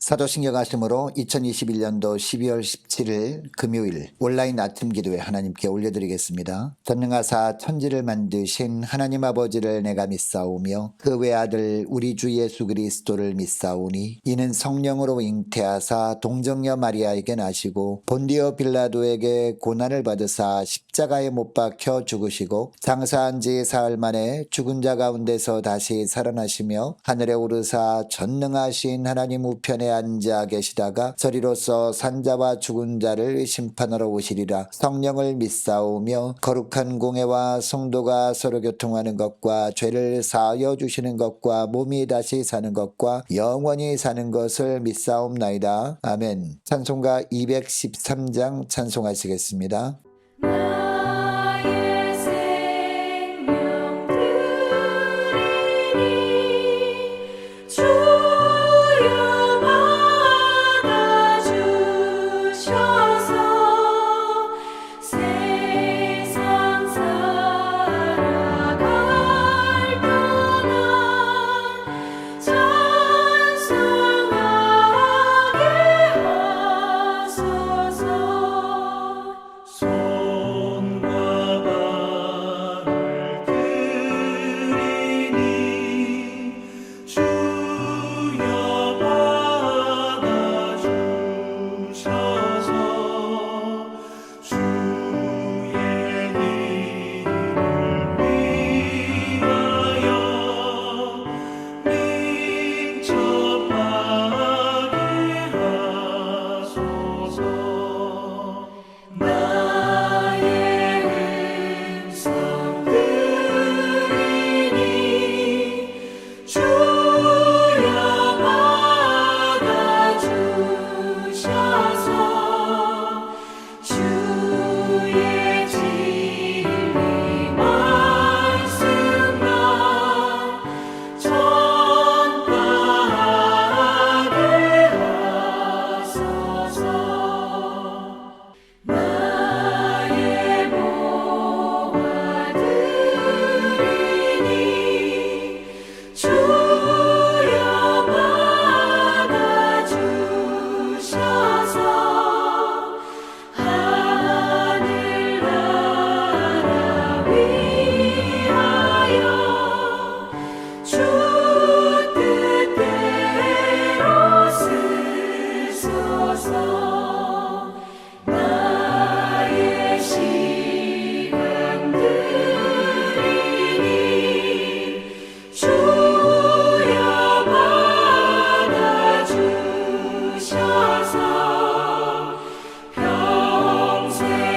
사도신경 하심으로 2021년도 12월 17일 금요일 온라인 아침 기도에 하나님께 올려드리겠습니다. 전능하사 천지를 만드신 하나님 아버지를 내가 믿사오며 그 외아들 우리 주 예수 그리스도를 믿사오니 이는 성령으로 잉태하사 동정녀 마리아에게 나시고 본디오 빌라도에게 고난을 받으사 십자가에 못 박혀 죽으시고 장사한 지 사흘 만에 죽은 자 가운데서 다시 살아나시며 하늘에 오르사 전능하신 하나님 우편에 앉아 계시다가 저리로서 산자와 죽은 자를 심판하러 오시리라. 성령을 믿사오며 거룩한 공회와 성도가 서로 교통하는 것과 죄를 사하여 주시는 것과 몸이 다시 사는 것과 영원히 사는 것을 믿사옵나이다. 아멘. 찬송가 213장 찬송하시겠습니다. 나의 생명 드리니 주여 받아주셔서 세상 살아갈 동안 찬송하게 하소서. 손과 발을 들이니 주여 받아주셔서 주의 이름을 위하여 민첩하게 하소서. 나의 음성 들으니 주여 받아주셔서 주의 진리 말씀만 전파하게 하소서. 나의 모아들이니 주여 받아주셔서 하늘나라 위하여 주 뜻대로 쓰소서. 나의 시간 들이니 주여 받아주셔서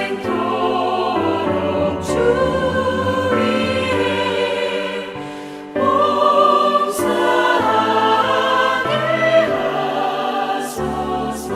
평생토록 주 위에 봉사하게 하소서.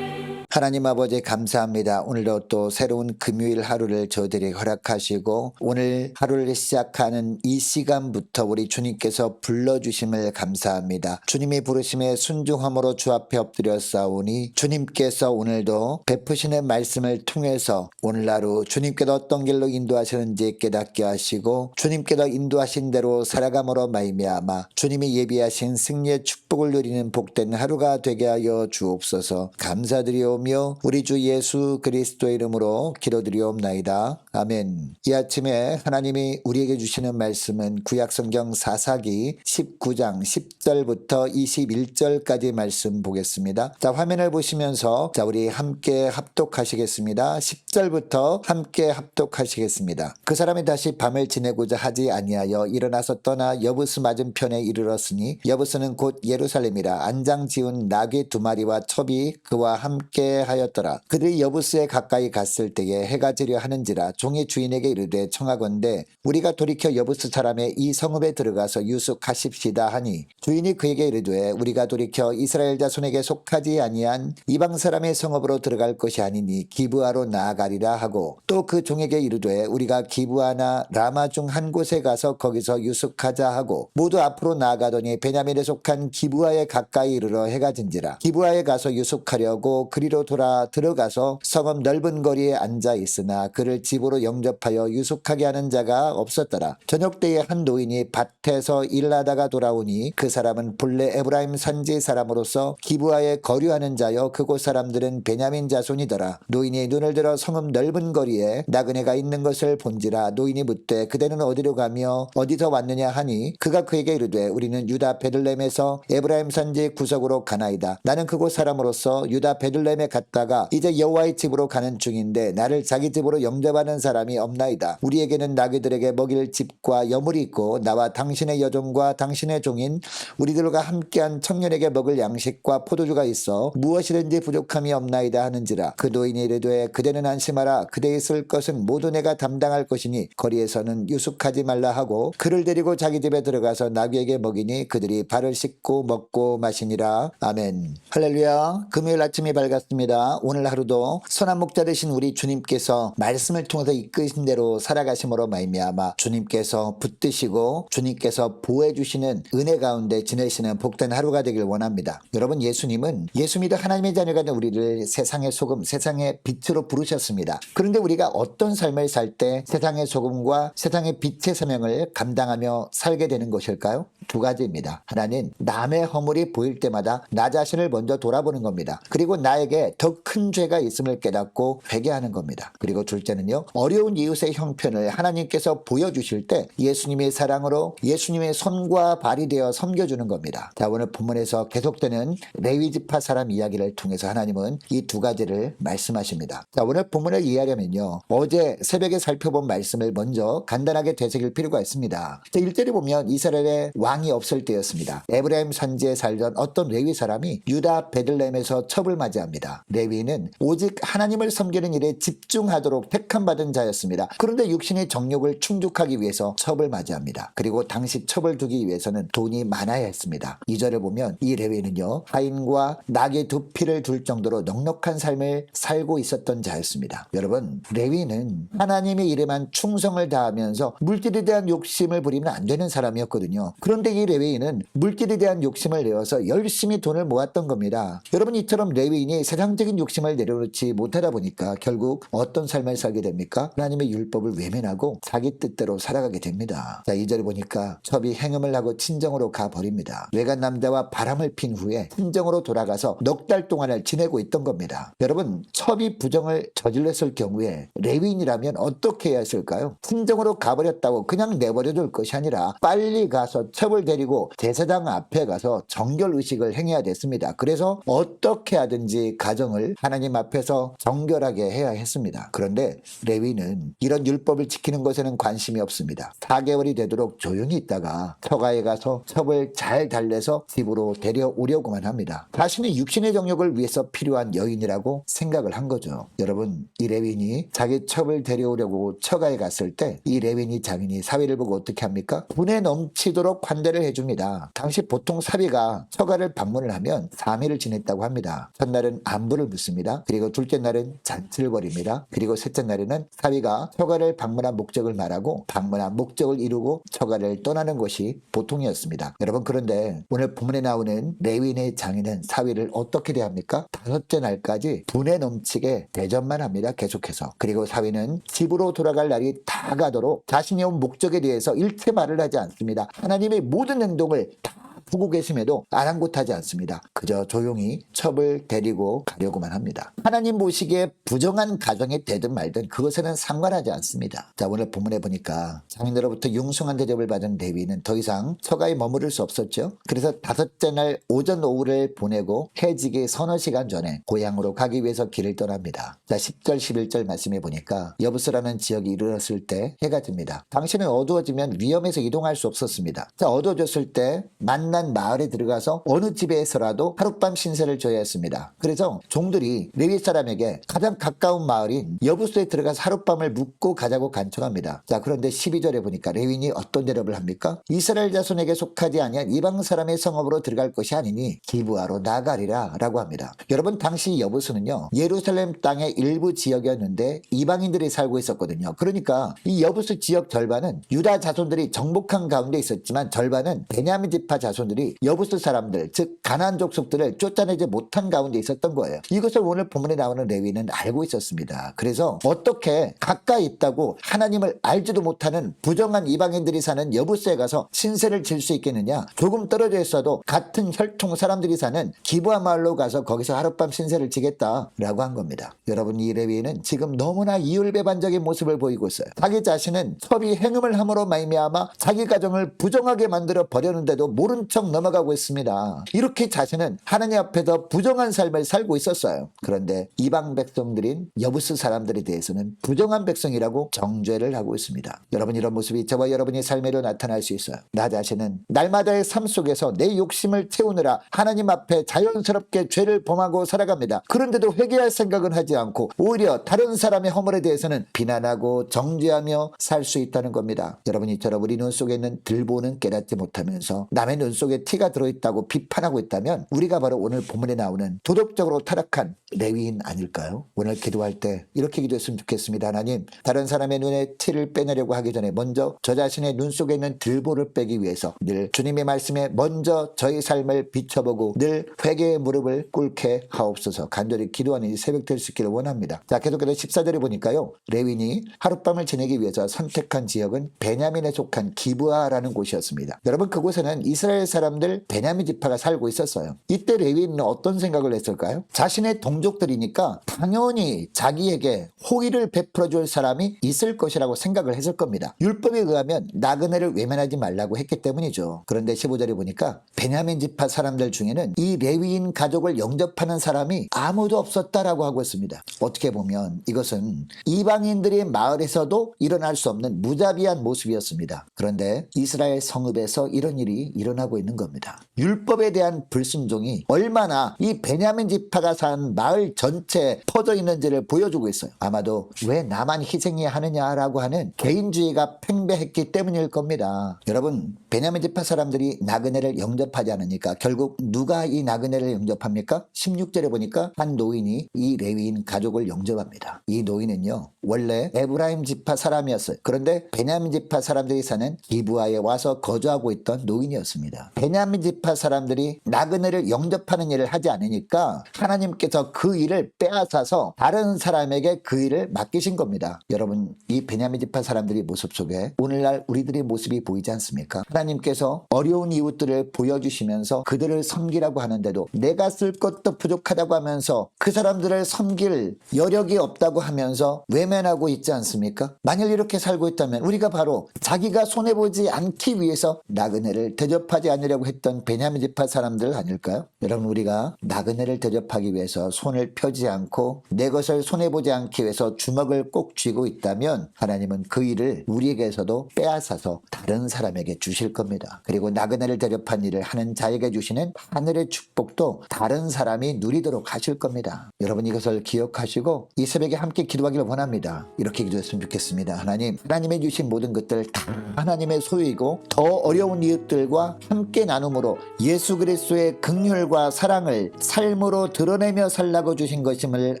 하나님 아버지 감사합니다. 오늘도 또 새로운 금요일 하루를 저들이 허락하시고 오늘 하루를 시작하는 이 시간부터 우리 주님께서 불러주심을 감사합니다. 주님이 부르심에 순종함으로 주 앞에 엎드려 싸우니 주님께서 오늘도 베푸시는 말씀을 통해서 오늘 하루 주님께서 어떤 길로 인도하시는지 깨닫게 하시고 주님께서 인도하신 대로 살아감으로 말미암아 주님이 예비하신 승리의 축복을 누리는 복된 하루가 되게 하여 주옵소서. 감사드리오며 우리 주 예수 그리스도의 이름으로 기도드리옵나이다. 아멘. 이 아침에 하나님이 우리에게 주시는 말씀은 구약성경 사사기 19장 10절부터 21절까지 말씀 보겠습니다. 자, 화면을 보시면서 자, 우리 함께 합독하시겠습니다. 10절부터 함께 합독하시겠습니다. 그 사람이 다시 밤을 지내고자 하지 아니하여 일어나서 떠나 여부스 맞은편에 이르렀으니 여부스는 곧 예루살렘이라. 안장 지운 나귀 2마리와 첩이 그와 함께 하였더라. 그들이 여부스에 가까이 갔을 때에 해가 지려 하는지라 종이 주인에게 이르되 청하건대 우리가 돌이켜 여부스 사람의 이 성읍에 들어가서 유숙하십시다 하니 주인이 그에게 이르되 우리가 돌이켜 이스라엘 자손에게 속하지 아니한 이방 사람의 성읍으로 들어갈 것이 아니니 기브아로 나아가리라 하고 또 그 종에게 이르되 우리가 기브아나 라마 중 한 곳에 가서 거기서 유숙하자 하고 모두 앞으로 나아가더니 베냐민에 속한 기브아에 가까이 이르러 해가 진지라. 기브아에 가서 유숙하려고 그리로 돌아 들어가서 성읍 넓은 거리에 앉아 있으나 그를 집으로 영접하여 유숙하게 하는 자가 없었더라. 저녁 때에 한 노인이 밭에서 일하다가 돌아오니 그 사람은 본래 에브라임 산지 사람으로서 기브아에 거류하는 자여 그곳 사람들은 베냐민 자손이더라. 노인이 눈을 들어 성읍 넓은 거리에 나그네가 있는 것을 본지라. 노인이 묻되 그대는 어디로 가며 어디서 왔느냐 하니 그가 그에게 이르되 우리는 유다 베들레헴에서 에브라임 산지 구석으로 가나이다. 나는 그곳 사람으로서 유다 베들레헴에 갔다가 이제 여호와의 집으로 가는 중인데 나를 자기 집으로 영접하는 사람이 없나이다. 우리에게는 나귀들에게 먹일 집과 여물이 있고 나와 당신의 여종과 당신의 종인 우리들과 함께한 청년에게 먹을 양식과 포도주가 있어 무엇이든지 부족함이 없나이다 하는지라. 그 노인이 이르되 그대는 안심하라. 그대의 쓸 것은 모두 내가 담당할 것이니 거리에서는 유숙하지 말라 하고 그를 데리고 자기 집에 들어가서 나귀에게 먹이니 그들이 발을 씻고 먹고 마시니라. 아멘. 할렐루야. 금요일 아침이 밝았습니다. 오늘 하루도 선한 목자 되신 우리 주님께서 말씀을 통해서 이끄신 대로 살아가심으로 말미암아 주님께서 붙드시고 주님께서 보호해 주시는 은혜 가운데 지내시는 복된 하루가 되길 원합니다. 여러분, 예수님은 예수 믿어 하나님의 자녀가 된 우리를 세상의 소금, 세상의 빛으로 부르셨습니다. 그런데 우리가 어떤 삶을 살 때 세상의 소금과 세상의 빛의 사명을 감당하며 살게 되는 것일까요? 두 가지입니다. 하나는 남의 허물이 보일 때마다 나 자신을 먼저 돌아보는 겁니다. 그리고 나에게 더 큰 죄가 있음을 깨닫고 회개하는 겁니다. 그리고 둘째는요, 어려운 이웃의 형편을 하나님께서 보여주실 때 예수님의 사랑으로 예수님의 손과 발이 되어 섬겨주는 겁니다. 자, 오늘 본문에서 계속되는 레위 지파 사람 이야기를 통해서 하나님은 이 두 가지를 말씀하십니다. 자, 오늘 본문을 이해하려면요, 어제 새벽에 살펴본 말씀을 먼저 간단하게 되새길 필요가 있습니다. 자, 1절에 보면 이스라엘의 왕이 없을 때였습니다. 에브라임 산지에 살던 어떤 레위 사람이 유다 베들레헴에서 첩을 맞이합니다. 레위는 오직 하나님을 섬기는 일에 집중하도록 택함받은 자였습니다. 그런데 육신의 정욕을 충족하기 위해서 첩을 맞이합니다. 그리고 당시 첩을 두기 위해서는 돈이 많아야 했습니다. 2절을 보면 이 레위는요, 하인과 낙의 두 피를 둘 정도로 넉넉한 삶을 살고 있었던 자였습니다. 여러분, 레위는 하나님의 이름만 충성을 다하면서 물질에 대한 욕심을 부리면 안 되는 사람이었거든요. 그런데 이 레위인은 물질에 대한 욕심을 내어서 열심히 돈을 모았던 겁니다. 여러분, 이처럼 레위인이 세상적인 욕심을 내려놓지 못하다 보니까 결국 어떤 삶을 살게 됩니까? 하나님의 율법을 외면하고 자기 뜻대로 살아가게 됩니다. 자, 2절에 보니까 첩이 행음을 하고 친정으로 가버립니다. 외간 남자와 바람을 핀 후에 친정으로 돌아가서 넉 달 동안을 지내고 있던 겁니다. 여러분, 첩이 부정을 저질렀을 경우에 레위인이라면 어떻게 해야 했을까요? 친정으로 가버렸다고 그냥 내버려둘 것이 아니라 빨리 가서 첩을 데리고 제사장 앞에 가서 정결의식을 행해야 됐습니다. 그래서 어떻게 하든지 가정을 하나님 앞에서 정결하게 해야 했습니다. 그런데 레위는 이런 율법을 지키는 것에는 관심이 없습니다. 4개월이 되도록 조용히 있다가 처가에 가서 첩을 잘 달래서 집으로 데려오려고만 합니다. 자신의 육신의 정욕을 위해서 필요한 여인이라고 생각을 한 거죠. 여러분, 이 레위인이 자기 첩을 데려오려고 처가에 갔을 때 이 레위인이 장인이 사위를 보고 어떻게 합니까? 분에 넘치도록 환대를 해줍니다. 당시 보통 사위가 처가를 방문을 하면 3일을 지냈다고 합니다. 첫날은 안부를 묻습니다. 그리고 둘째 날은 잔치를 벌입니다. 그리고 셋째 날에는 사위가 처가를 방문한 목적을 말하고 방문한 목적을 이루고 처가를 떠나는 것이 보통이었습니다. 여러분, 그런데 오늘 본문에 나오는 레위인의 장인은 사위를 어떻게 대합니까? 5째 날까지 분에 넘치게 대접만 합니다. 계속해서. 그리고 사위는 집으로 돌아갈 날이 다가도록 자신이 온 목적에 대해서 일체 말을 하지 않습니다. 하나님의 모든 행동을 다 보고 계심에도 아랑곳하지 않습니다. 그저 조용히 첩을 데리고 가려고만 합니다. 하나님 보시기에 부정한 가정이 되든 말든 그것에는 상관하지 않습니다. 자, 오늘 본문에 보니까 장인으로부터 융숭한 대접을 받은 레위는 더 이상 처가에 머무를 수 없었죠. 그래서 5째 날 오전 오후를 보내고 해지기 서너 시간 전에 고향으로 가기 위해서 길을 떠납니다. 자, 10절 11절 말씀해 보니까 여부스라는 지역이 이르렀을 때 해가 집니다. 당시는 어두워지면 위험해서 이동할 수 없었습니다. 자, 어두워졌을 때 만난 마을에 들어가서 어느 집에서라도 하룻밤 신세를 져야 했습니다. 그래서 종들이 레위 사람에게 가장 가까운 마을인 여부스에 들어가서 하룻밤을 묵고 가자고 간청합니다. 자, 그런데 12절에 보니까 레위인이 어떤 대답을 합니까? 이스라엘 자손에게 속하지 아니한 이방 사람의 성읍으로 들어갈 것이 아니니 기브아로 나가리라 라고 합니다. 여러분, 당시 여부스는요, 예루살렘 땅의 일부 지역이었는데 이방인들이 살고 있었거든요. 그러니까 이 여부스 지역 절반은 유다 자손들이 정복한 가운데 있었지만 절반은 베냐민 지파 자손 백성들이 여부스 사람들, 즉 가나안 족속들을 쫓아내지 못한 가운데 있었던 거예요. 이것을 오늘 본문에 나오는 레위는 알고 있었습니다. 그래서 어떻게 가까이 있다고 하나님을 알지도 못하는 부정한 이방인들이 사는 여부스에 가서 신세를 질 수 있겠느냐? 조금 떨어져 있어도 같은 혈통 사람들이 사는 기브아 마을로 가서 거기서 하룻밤 신세를 지겠다라고 한 겁니다. 여러분, 이 레위는 지금 너무나 이율배반적인 모습을 보이고 있어요. 자기 자신은 첩이 행음을 함으로 말미암아 자기 가정을 부정하게 만들어 버렸는데도 모른 척 넘어가고 있습니다. 이렇게 자신은 하나님 앞에서 부정한 삶을 살고 있었어요. 그런데 이방 백성들인 여부스 사람들에 대해서는 부정한 백성이라고 정죄를 하고 있습니다. 여러분, 이런 모습이 저와 여러분의 삶에도 나타날 수 있어요. 나 자신은 날마다의 삶 속에서 내 욕심을 채우느라 하나님 앞에 자연스럽게 죄를 범하고 살아갑니다. 그런데도 회개할 생각은 하지 않고 오히려 다른 사람의 허물에 대해서는 비난하고 정죄하며 살 수 있다는 겁니다. 여러분, 이처럼 우리 눈 속에 있는 들보는 깨닫지 못하면서 남의 눈 속에 티가 들어있다고 비판하고 있다면 우리가 바로 오늘 본문에 나오는 도덕적으로 타락한 레위인 아닐까요? 오늘 기도할 때 이렇게 기도했으면 좋겠습니다. 하나님, 다른 사람의 눈에 티를 빼내려고 하기 전에 먼저 저 자신의 눈 속에 있는 들보를 빼기 위해서 늘 주님의 말씀에 먼저 저희 삶을 비춰보고 늘 회개의 무릎을 꿇게 하옵소서. 간절히 기도하는 이 새벽 될 수 있기를 원합니다. 자, 계속해서 14절에 보니까요, 레위인이 하룻밤을 지내기 위해서 선택한 지역은 베냐민에 속한 기브아라는 곳이었습니다. 여러분, 그곳에는 이스라엘 사람들 베냐민 지파가 살고 있었어요. 이때 레위인은 어떤 생각을 했을까요? 자신의 동족들이니까 당연히 자기에게 호의를 베풀어 줄 사람이 있을 것이라고 생각을 했을 겁니다. 율법에 의하면 나그네를 외면하지 말라고 했기 때문이죠. 그런데 15절에 보니까 베냐민 지파 사람들 중에는 이 레위인 가족을 영접하는 사람이 아무도 없었다라고 하고 있습니다. 어떻게 보면 이것은 이방인들의 마을에서도 일어날 수 없는 무자비한 모습이었습니다. 그런데 이스라엘 성읍에서 이런 일이 일어나고 있는 겁니다. 율법에 대한 불순종이 얼마나 이 베냐민 지파가 산 마을 전체에 퍼져 있는지를 보여주고 있어요. 아마도 왜 나만 희생해야 하느냐라고 하는 개인주의가 팽배했기 때문일 겁니다. 여러분, 베냐민 지파 사람들이 나그네를 영접하지 않으니까 결국 누가 이 나그네를 영접합니까? 16절에 보니까 한 노인이 이 레위인 가족을 영접합니다. 이 노인은요, 원래 에브라임 지파 사람이었어요. 그런데 베냐민 지파 사람들이 사는 기브아에 와서 거주하고 있던 노인이었습니다. 베냐민 지파 사람들이 나그네를 영접하는 일을 하지 않으니까 하나님께서 그 일을 빼앗아서 다른 사람에게 그 일을 맡기신 겁니다. 여러분, 이 베냐민 지파 사람들의 모습 속에 오늘날 우리들의 모습이 보이지 않습니까? 하나님께서 어려운 이웃들을 보여주시면서 그들을 섬기라고 하는데도 내가 쓸 것도 부족하다고 하면서 그 사람들을 섬길 여력이 없다고 하면서 외면하고 있지 않습니까? 만일 이렇게 살고 있다면 우리가 바로 자기가 손해보지 않기 위해서 나그네를 대접하지 않으려고 했던 베냐민 지파 사람들 아닐까요? 여러분, 우리가 나그네를 대접하기 위해서 손을 펴지 않고 내 것을 손해보지 않기 위해서 주먹을 꼭 쥐고 있다면 하나님은 그 일을 우리에게서도 빼앗아서 다른 사람에게 주실 겁니다. 그리고 나그네를 대접한 일을 하는 자에게 주시는 하늘의 축복도 다른 사람이 누리도록 하실 겁니다. 여러분, 이것을 기억하시고 이 새벽에 함께 기도하기를 원합니다. 이렇게 기도했으면 좋겠습니다. 하나님, 하나님의 주신 모든 것들 다 하나님의 소유이고 더 어려운 이웃들과 함께 나눔으로 예수 그리스도의 긍휼과 사랑을 삶으로 드러내며 살라고 주신 것임을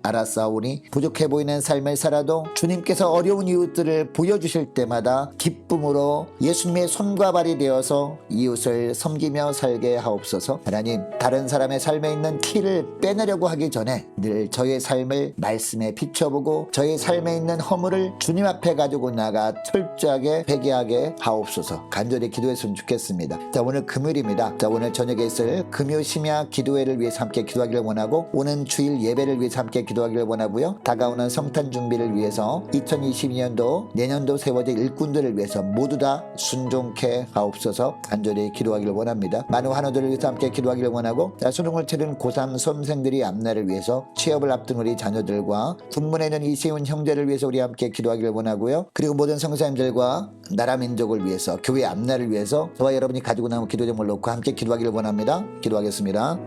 알았사오니 부족해 보이는 삶을 살아도 주님께서 어려운 이웃들을 보여주실 때마다 기쁨으로 예수님의 손과 발이 되어서 이웃을 섬기며 살게 하옵소서. 하나님, 다른 사람의 삶에 있는 티를 빼내려고 하기 전에 늘 저의 삶을 말씀에 비춰보고 저의 삶에 있는 허물을 주님 앞에 가지고 나가 철저하게 회개하게 하옵소서. 간절히 기도했으면 좋겠습니다. 자, 오늘 금요일입니다. 자, 오늘 저녁에 있을 금요 심야 기도회를 위해서 함께 기도하기를 원하고 오는 주일 예배를 위해서 함께 기도하기를 원하고요. 다가오는 성탄 준비를 위해서 2022년도 내년도 세워질 일꾼들을 위해서 모두 다 순종케 하옵소서. 간절히 기도하기를 원합니다. 많은 환우들을 위해서 함께 기도하기를 원하고 자, 수능을 치른 고3 수험생들이 앞날을 위해서 취업을 앞둔 우리 자녀들과 군문에 있는 이세훈 형제를 위해서 우리 함께 기도하기를 원하고요. 그리고 모든 성사님들과 나라 민족을 위해서 교회 앞날을 위해서 저와 여러분이 가지고 남은 기도 제목을 놓고 함께 기도하기를 원합니다. 기도하겠습니다.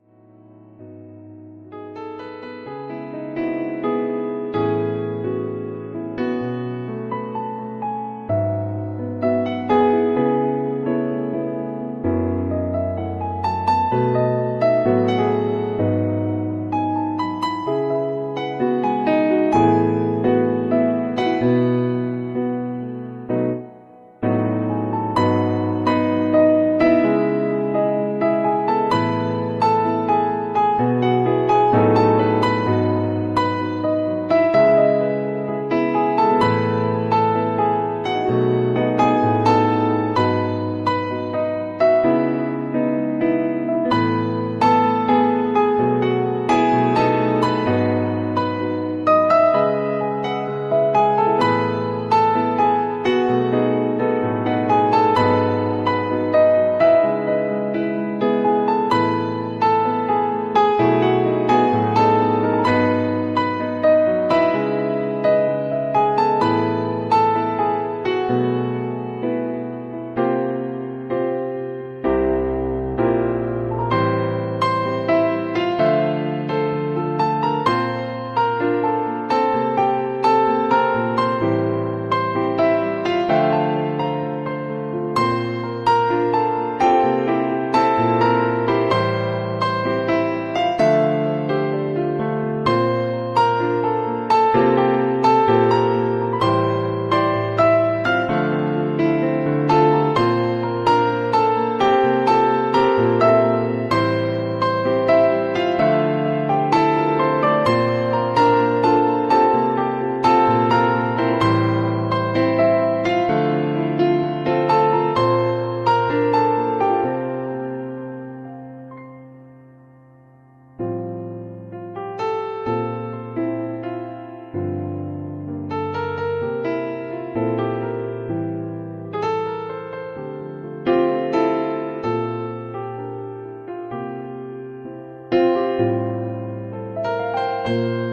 아멘.